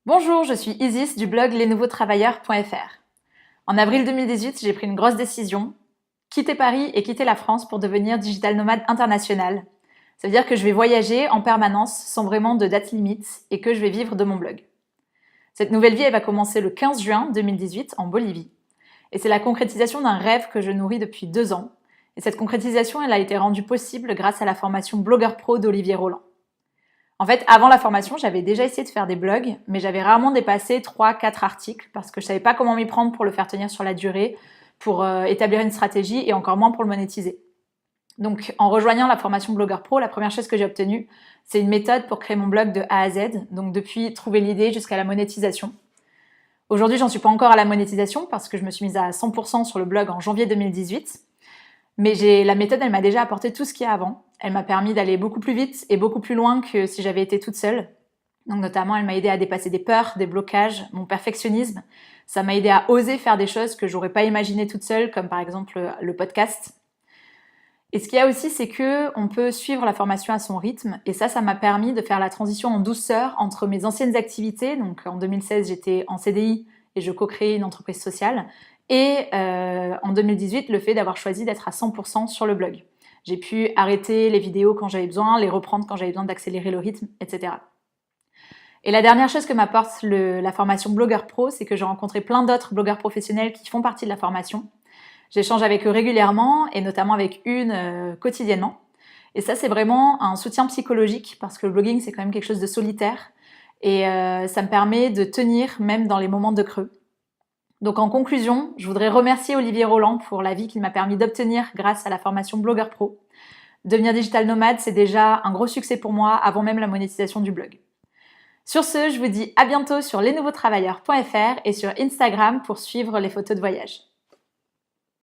Bonjour, je suis Isis du blog lesnouveautravailleurs.fr. En avril 2018, j'ai pris une grosse décision, quitter Paris et quitter la France pour devenir digital nomade international. Ça veut dire que je vais voyager en permanence sans vraiment de date limite et que je vais vivre de mon blog. Cette nouvelle vie, elle va commencer le 15 juin 2018 en Bolivie. Et c'est la concrétisation d'un rêve que je nourris depuis 2 ans. Et cette concrétisation, elle a été rendue possible grâce à la formation Blogueur Pro d'Olivier Roland. En fait, avant la formation, j'avais déjà essayé de faire des blogs, mais j'avais rarement dépassé 3-4 articles parce que je savais pas comment m'y prendre pour le faire tenir sur la durée, pour établir une stratégie et encore moins pour le monétiser. Donc, en rejoignant la formation Blogueur Pro, la première chose que j'ai obtenue, c'est une méthode pour créer mon blog de A à Z. Donc, depuis trouver l'idée jusqu'à la monétisation. Aujourd'hui, j'en suis pas encore à la monétisation parce que je me suis mise à 100% sur le blog en janvier 2018. Mais la méthode, elle m'a déjà apporté tout ce qu'il y a avant. Elle m'a permis d'aller beaucoup plus vite et beaucoup plus loin que si j'avais été toute seule. Donc notamment, elle m'a aidé à dépasser des peurs, des blocages, mon perfectionnisme. Ça m'a aidé à oser faire des choses que j'aurais pas imaginées toute seule, comme par exemple le podcast. Et ce qu'il y a aussi, c'est que on peut suivre la formation à son rythme. Et ça m'a permis de faire la transition en douceur entre mes anciennes activités. Donc en 2016, j'étais en CDI et je co-créais une entreprise sociale. Et en 2018, le fait d'avoir choisi d'être à 100% sur le blog. J'ai pu arrêter les vidéos quand j'avais besoin, les reprendre quand j'avais besoin d'accélérer le rythme, etc. Et la dernière chose que m'apporte la formation Blogueur Pro, c'est que j'ai rencontré plein d'autres blogueurs professionnels qui font partie de la formation. J'échange avec eux régulièrement et notamment avec une quotidiennement. Et ça, c'est vraiment un soutien psychologique parce que le blogging, c'est quand même quelque chose de solitaire. Et ça me permet de tenir même dans les moments de creux. Donc en conclusion, je voudrais remercier Olivier Roland pour la vie qu'il m'a permis d'obtenir grâce à la formation Blogueur Pro. Devenir digital nomade, c'est déjà un gros succès pour moi avant même la monétisation du blog. Sur ce, je vous dis à bientôt sur lesnouveautravailleurs.fr et sur Instagram pour suivre les photos de voyage.